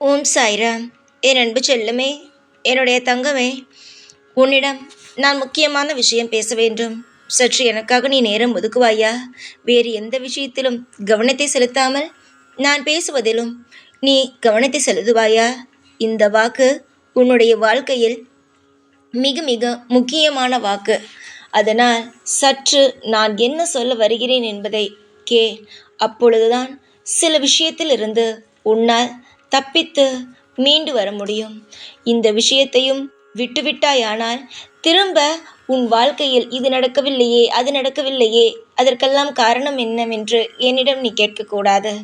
ஓம் சாய்ராம். என் அன்பு செல்லமே, என்னுடைய தங்கமே, உன்னிடம் நான் முக்கியமான விஷயம் பேச வேண்டும். சற்று எனக்காக நீ நேரம் ஒதுக்குவாயா? வேறு எந்த விஷயத்திலும் கவனத்தை செலுத்தாமல் நான் பேசுவதிலும் நீ கவனத்தை செலுத்துவாயா? இந்த வாக்கு உன்னுடைய வாழ்க்கையில் மிக மிக முக்கியமான வாக்கு. அதனால் சற்று நான் என்ன சொல்ல வருகிறேன் என்பதை கேள். அப்பொழுதுதான் சில விஷயத்திலிருந்து உன்னால் தப்பித்து மீண்டு வர முடியும். இந்த விஷயத்தையும் விட்டுவிட்டாயானால் திரும்ப உன் வாழ்க்கையில் இது நடக்கவில்லையே, அது நடக்கவில்லையே, அதற்கெல்லாம் காரணம் என்னவென்று என்னிடம் நீ கேட்கக்கூடாது.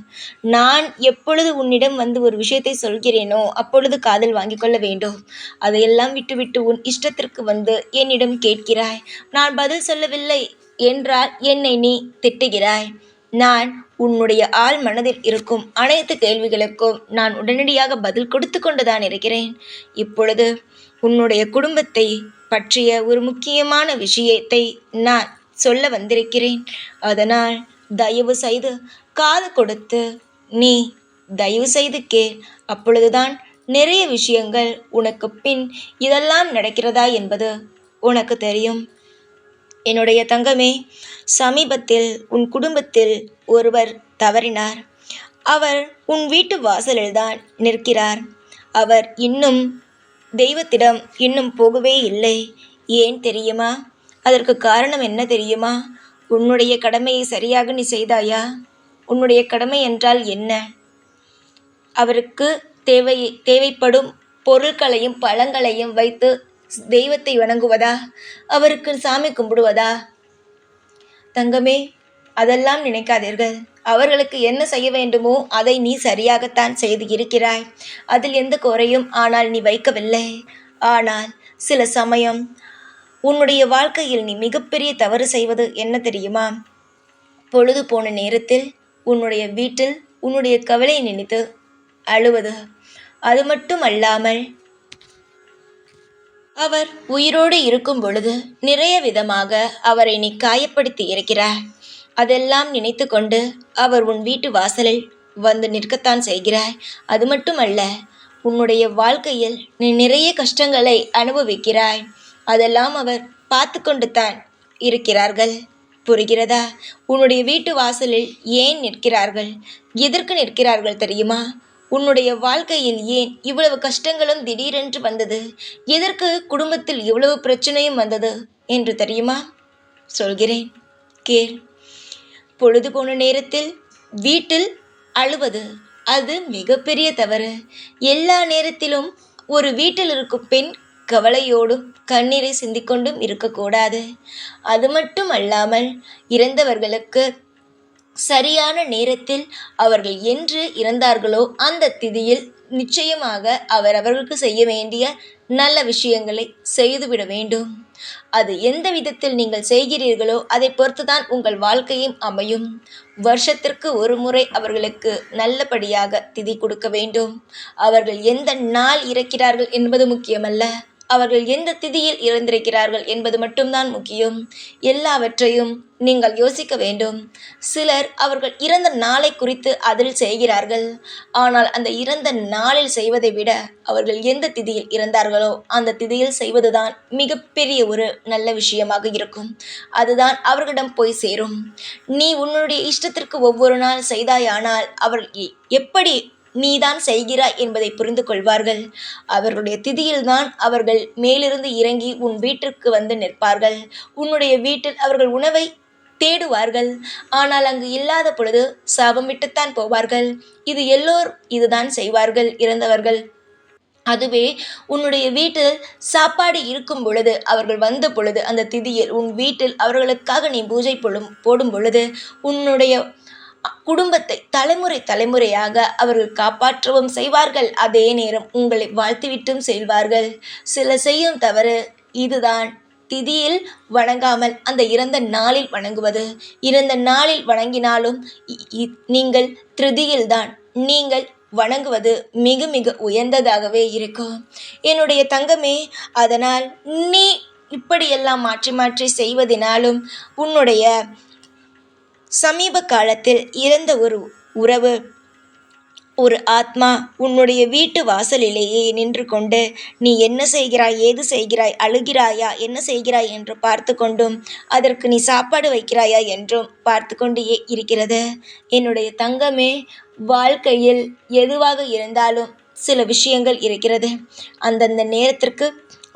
நான் எப்பொழுது உன்னிடம் வந்து ஒரு விஷயத்தை சொல்கிறேனோ அப்பொழுது காதில் வாங்கிக் கொள்ள வேண்டும். அதையெல்லாம் விட்டுவிட்டு உன் இஷ்டத்திற்கு வந்து என்னிடம் கேட்கிறாய். நான் பதில் சொல்லவில்லை என்றால் என்னை நீ திட்டுகிறாய். நான் உன்னுடைய ஆழ் மனதில் இருக்கும் அனைத்து கேள்விகளுக்கும் நான் உடனடியாக பதில் கொடுத்து கொண்டுதான் இருக்கிறேன். இப்பொழுது உன்னுடைய குடும்பத்தை பற்றிய ஒரு முக்கியமான விஷயத்தை நான் சொல்ல வந்திருக்கிறேன். அதனால் தயவு செய்து காது கொடுத்து நீ தயவு செய்து கேள். அப்பொழுதுதான் நிறைய விஷயங்கள் உனக்கு பின் இதெல்லாம் நடக்கிறதா என்பது உனக்கு தெரியும். என்னுடைய தங்கமே, சமீபத்தில் உன் குடும்பத்தில் ஒருவர் தவறினார். அவர் உன் வீட்டு வாசலில்தான் நிற்கிறார். அவர் இன்னும் தெய்வத்திடம் இன்னும் போகவே இல்லை. ஏன் தெரியுமா? அதற்கு காரணம் என்ன தெரியுமா? உன்னுடைய கடமையை சரியாக நீ செய்தாயா? உன்னுடைய கடமை என்றால் என்ன? அவருக்கு தேவைப்படும் பொருட்களையும் பழங்களையும் வைத்து தெய்வத்தை வணங்குவதா? அவருக்கு சாமி கும்பிடுவதா? தங்கமே, அதெல்லாம் நினைக்காதீர்கள். அவர்களுக்கு என்ன செய்ய வேண்டுமோ அதை நீ சரியாகத்தான் செய்து இருக்கிறாய். அதில் எந்த குறையும் ஆனால் நீ வைக்கவில்லை. ஆனால் சில சமயம் உன்னுடைய வாழ்க்கையில் நீ மிகப்பெரிய தவறு செய்வது என்ன தெரியுமா? பொழுது போன நேரத்தில் உன்னுடைய வீட்டில் உன்னுடைய கவலையை நினைத்து அழுவது. அது மட்டும் அல்லாமல் அவர் உயிரோடு இருக்கும் பொழுது நிறைய விதமாக அவரை நீ காயப்படுத்தி இருக்கிறாய். அதெல்லாம் நினைத்து கொண்டு அவர் உன் வீட்டு வாசலில் வந்து நிற்கத்தான் செய்கிறாய். அது மட்டுமல்ல, உன்னுடைய வாழ்க்கையில் நீ நிறைய கஷ்டங்களை அனுபவிக்கிறாய். அதெல்லாம் அவர் பார்த்து கொண்டு தான் இருக்கிறார்கள். புரிகிறதா? உன்னுடைய வீட்டு வாசலில் ஏன் நிற்கிறார்கள்? எதற்கு நிற்கிறார்கள் தெரியுமா? உன்னுடைய வாழ்க்கையில் ஏன் இவ்வளவு கஷ்டங்களும் திடீரென்று வந்தது? எதற்கு குடும்பத்தில் இவ்வளவு பிரச்சனையும் வந்தது என்று தெரியுமா? சொல்கிறேன், கேள். பொழுது போன நேரத்தில் வீட்டில் அழுவது அது மிகப்பெரிய தவறு. எல்லா நேரத்திலும் ஒரு வீட்டில் இருக்கும் பெண் கவலையோடும் கண்ணீரை சிந்திக்கொண்டும் இருக்கக்கூடாது. அது மட்டும் அல்லாமல் இறந்தவர்களுக்கு சரியான நேரத்தில் அவர்கள் என்று இறந்தார்களோ அந்த திதியில் நிச்சயமாக அவர்களுக்கு செய்ய வேண்டிய நல்ல விஷயங்களை செய்துவிட வேண்டும். அது எந்த விதத்தில் நீங்கள் செய்கிறீர்களோ அதை பொறுத்துதான் உங்கள் வாழ்க்கையும் அமையும். வருஷத்திற்கு ஒரு முறை அவர்களுக்கு நல்லபடியாக திதி கொடுக்க வேண்டும். அவர்கள் எந்த நாள் இறக்கிறார்கள் என்பது முக்கியமல்ல, அவர்கள் எந்த திதியில் இறந்திருக்கிறார்கள் என்பது மட்டும்தான் முக்கியம். எல்லாவற்றையும் நீங்கள் யோசிக்க வேண்டும். சிலர் அவர்கள் இறந்த நாளை குறித்து அதில் செய்கிறார்கள். ஆனால் அந்த இறந்த நாளில் செய்வதை விட அவர்கள் எந்த திதியில் இறந்தார்களோ அந்த திதியில் செய்வதுதான் மிகப்பெரிய ஒரு நல்ல விஷயமாக இருக்கும். அதுதான் அவர்களிடம் போய் சேரும். நீ உன்னுடைய இஷ்டத்திற்கு ஒவ்வொரு நாள் செய்தாயானால் அவர்கள் எப்படி நீதான் செய்கிறாய் என்பதை புரிந்து கொள்வார்கள். அவர்களுடைய திதியில்தான் அவர்கள் மேலிருந்து இறங்கி உன் வீட்டிற்கு வந்து நிற்பார்கள். உன்னுடைய வீட்டில் அவர்கள் உணவை தேடுவார்கள். ஆனால் அங்கு இல்லாத பொழுது சாபம் விட்டுத்தான் போவார்கள். இது எல்லோரும் இதுதான் செய்வார்கள் இறந்தவர்கள். அதுவே உன்னுடைய வீட்டில் சாப்பாடு இருக்கும் பொழுது அவர்கள் வந்த பொழுது அந்த திதியில் உன் வீட்டில் அவர்களுக்காக நீ பூஜை போடும் பொழுது உன்னுடைய குடும்பத்தை தலைமுறை தலைமுறையாக அவர்கள் காப்பாற்றவும் செய்வார்கள். அதே நேரம் உங்களை வாழ்த்திவிட்டும் செல்வார்கள். சில செய்யும் தவறு இதுதான். திதியில் வணங்காமல் அந்த இறந்த நாளில் வணங்குவது. இறந்த நாளில் வணங்கினாலும் நீங்கள் திருதியில்தான் நீங்கள் வணங்குவது மிக மிக உயர்ந்ததாகவே இருக்கும் என்னுடைய தங்கமே. அதனால் நீ இப்படியெல்லாம் மாற்றி மாற்றி செய்வதினாலும் உன்னுடைய சமீப காலத்தில் இறந்த ஒரு உறவு ஒரு ஆத்மா உன்னுடைய வீட்டு வாசலிலேயே நின்று கொண்டு நீ என்ன செய்கிறாய், ஏது செய்கிறாய், அழுகிறாயா, என்ன செய்கிறாய் என்று பார்த்து கொண்டும் அதற்கு நீ சாப்பாடு வைக்கிறாயா என்றும் பார்த்து கொண்டே இருக்கிறது. என்னுடைய தங்கமே, வாழ்க்கையில் எதுவாக இருந்தாலும் சில விஷயங்கள் இருக்கிறது. அந்தந்த நேரத்திற்கு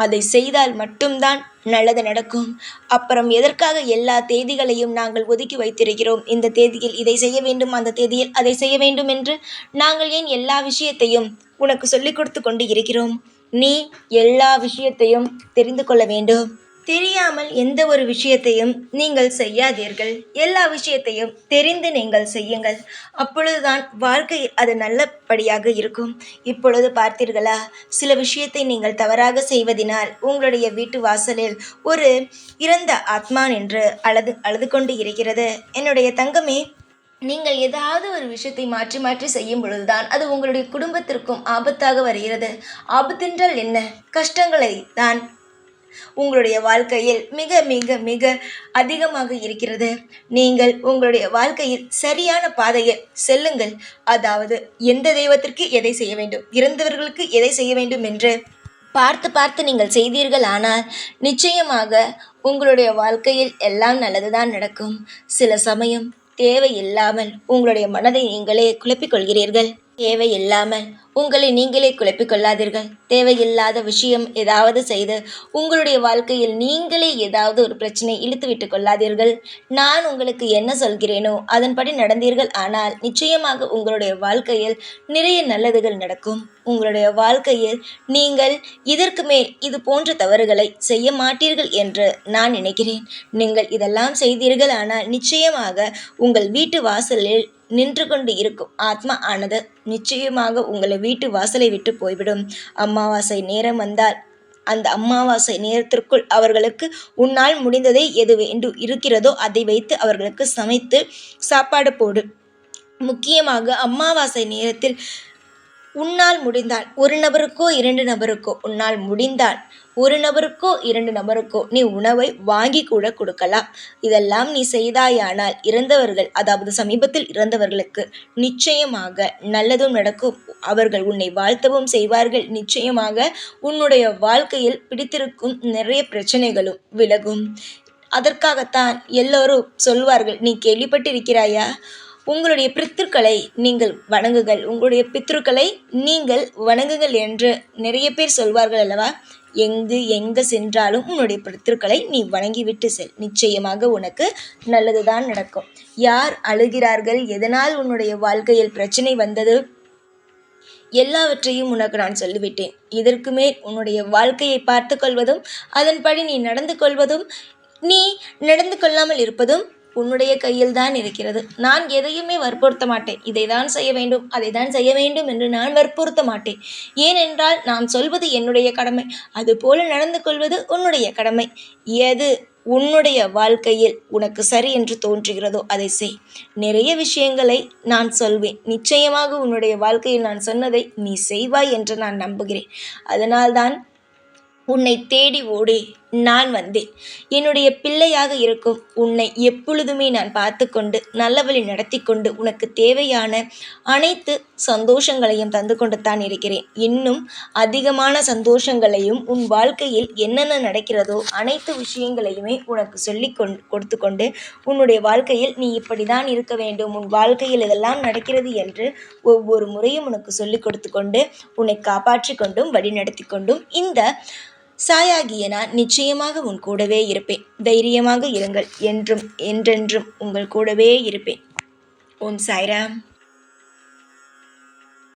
அதை செய்தால் மட்டும்தான் நல்லது நடக்கும். அப்புறம் எதற்காக எல்லா தேதிகளையும் நாங்கள் ஒதுக்கி வைத்திருக்கிறோம்? இந்த தேதியில் இதை செய்ய வேண்டும், அந்த தேதியில் அதை செய்ய வேண்டும் என்று நாங்கள் ஏன் எல்லா விஷயத்தையும் உனக்கு சொல்லிக் கொடுத்து கொண்டு இருக்கிறோம்? நீ எல்லா விஷயத்தையும் தெரிந்து கொள்ள வேண்டும். தெரியாமல் எந்த ஒரு விஷயத்தையும் நீங்கள் செய்யாதீர்கள். எல்லா விஷயத்தையும் தெரிந்து நீங்கள் செய்யுங்கள். அப்பொழுதுதான் வாழ்க்கையில் அது நல்லபடியாக இருக்கும். இப்பொழுது பார்த்தீர்களா, சில விஷயத்தை நீங்கள் தவறாக செய்வதினால் உங்களுடைய வீட்டு வாசலில் ஒரு இறந்த ஆத்மா நின்று அழுது கொண்டு இருக்கிறது. என்னுடைய தங்கமே, நீங்கள் ஏதாவது ஒரு விஷயத்தை மாற்றி மாற்றி செய்யும் பொழுதுதான் அது உங்களுடைய குடும்பத்திற்கும் ஆபத்தாக வருகிறது. ஆபத்தென்றால் என்ன? கஷ்டங்களை தான் உங்களுடைய வாழ்க்கையில் மிக மிக மிக அதிகமாக இருக்கிறது. நீங்கள் உங்களுடைய வாழ்க்கையில் சரியான பாதையில் செல்லுங்கள். அதாவது எந்த தெய்வத்திற்கு எதை செய்ய வேண்டும், இறந்தவர்களுக்கு எதை செய்ய வேண்டும் என்று பார்த்து பார்த்து நீங்கள் செய்தீர்கள் ஆனால் நிச்சயமாக உங்களுடைய வாழ்க்கையில் எல்லாம் நல்லதுதான் நடக்கும். சில சமயம் தேவையில்லாமல் உங்களுடைய மனதை நீங்களே குழப்பிக் கொள்கிறீர்கள். தேவையில்லாமல் உங்களை நீங்களே குழப்பிக் கொள்ளாதீர்கள். தேவையில்லாத விஷயம் ஏதாவது செய்து உங்களுடைய வாழ்க்கையில் நீங்களே ஏதாவது ஒரு பிரச்சனை இழுத்து விட்டு கொள்ளாதீர்கள். நான் உங்களுக்கு என்ன சொல்கிறேனோ அதன்படி நடந்தீர்கள் ஆனால் நிச்சயமாக உங்களுடைய வாழ்க்கையில் நிறைய நல்லதுகள் நடக்கும். உங்களுடைய வாழ்க்கையில் நீங்கள் இதற்கு மேல் இது போன்ற தவறுகளை செய்ய மாட்டீர்கள் என்று நான் நினைக்கிறேன். நீங்கள் இதெல்லாம் செய்தீர்கள் ஆனால் நிச்சயமாக உங்கள் வீட்டு வாசலில் நின்று கொண்டு இருக்கும் ஆத்மா ஆனது நிச்சயமாக உங்களை வீட்டு வாசலை விட்டு போய்விடும். அமாவாசை நேரம் வந்தால் அந்த அமாவாசை நேரத்திற்குள் அவர்களுக்கு உன்னால் முடிந்ததை எது வேண்டும் இருக்கிறதோ அதை வைத்து அவர்களுக்கு சமைத்து சாப்பாடு போடு. முக்கியமாக அமாவாசை நேரத்தில் உன்னால் முடிந்தால் ஒரு நபருக்கோ 2 நபருக்கோ, உன்னால் முடிந்தால் ஒரு நபருக்கோ 2 நபருக்கோ நீ உணவை வாங்கி கூட கொடுக்கலாம். இதெல்லாம் நீ செய்தாயானால் இறந்தவர்கள், அதாவது சமீபத்தில் இறந்தவர்களுக்கு நிச்சயமாக நல்லதும் நடக்கும். அவர்கள் உன்னை வாழ்த்தவும் செய்வார்கள். நிச்சயமாக உன்னுடைய வாழ்க்கையில் பிடித்திருக்கும் நிறைய பிரச்சனைகளும் விலகும். அதற்காகத்தான் எல்லோரும் சொல்வார்கள், நீ கேள்விப்பட்டிருக்கிறாயா, உங்களுடைய பித்ருக்களை நீங்கள் வணங்குங்கள், உங்களுடைய பித்ருக்களை நீங்கள் வணங்குங்கள் என்று நிறைய பேர் சொல்வார்கள் அல்லவா? எங்கு சென்றாலும் உன்னுடைய பித்ருக்களை நீ வணங்கிவிட்டு செல். நிச்சயமாக உனக்கு நல்லதுதான் நடக்கும். யார் அழுகிறார்கள், எதனால் உன்னுடைய வாழ்க்கையில் பிரச்சனை வந்தது, எல்லாவற்றையும் உனக்கு நான் சொல்லிவிட்டேன். இதற்கு மேல் உன்னுடைய வாழ்க்கையை பார்த்து கொள்வதும் அதன்படி நீ நடந்து கொள்வதும், நீ நடந்து கொள்ளாமல் இருப்பதும் உன்னுடைய கையில் தான் இருக்கிறது. நான் எதையுமே வற்புறுத்த மாட்டேன். இதை தான் செய்ய வேண்டும், அதை தான் செய்ய வேண்டும் என்று நான் வற்புறுத்த மாட்டேன். ஏனென்றால் நான் சொல்வது என்னுடைய கடமை, அதுபோல நடந்து கொள்வது உன்னுடைய கடமை. எது உன்னுடைய வாழ்க்கையில் உனக்கு சரி என்று தோன்றுகிறதோ அதை செய். நிறைய விஷயங்களை நான் சொல்வேன். நிச்சயமாக உன்னுடைய வாழ்க்கையில் நான் சொன்னதை நீ செய்வாய் என்று நான் நம்புகிறேன். அதனால்தான் உன்னை தேடி ஓடி நான் வந்தேன். என்னுடைய பிள்ளையாக இருக்கும் உன்னை எப்பொழுதுமே நான் பார்த்து கொண்டு நல்ல வழி நடத்தி கொண்டு உனக்கு தேவையான அனைத்து சந்தோஷங்களையும் தந்து கொண்டு தான் இருக்கிறேன். இன்னும் அதிகமான சந்தோஷங்களையும் உன் வாழ்க்கையில் என்னென்ன நடக்கிறதோ அனைத்து விஷயங்களையுமே உனக்கு சொல்லி கொடுத்து கொண்டு உன்னுடைய வாழ்க்கையில் நீ இப்படி தான் இருக்க வேண்டும், உன் வாழ்க்கையில் இதெல்லாம் நடக்கிறது என்று ஒவ்வொரு முறையும் உனக்கு சொல்லி கொடுத்து கொண்டு உன்னை காப்பாற்றி கொண்டும் வழி நடத்தி கொண்டும் இந்த சாயாகிய நான் நிச்சயமாக உன் கூடவே இருப்பேன். தைரியமாக இருங்கள். என்றும் என்றென்றும் உங்கள் கூடவே இருப்பேன். ஓம் சாய்ராம்.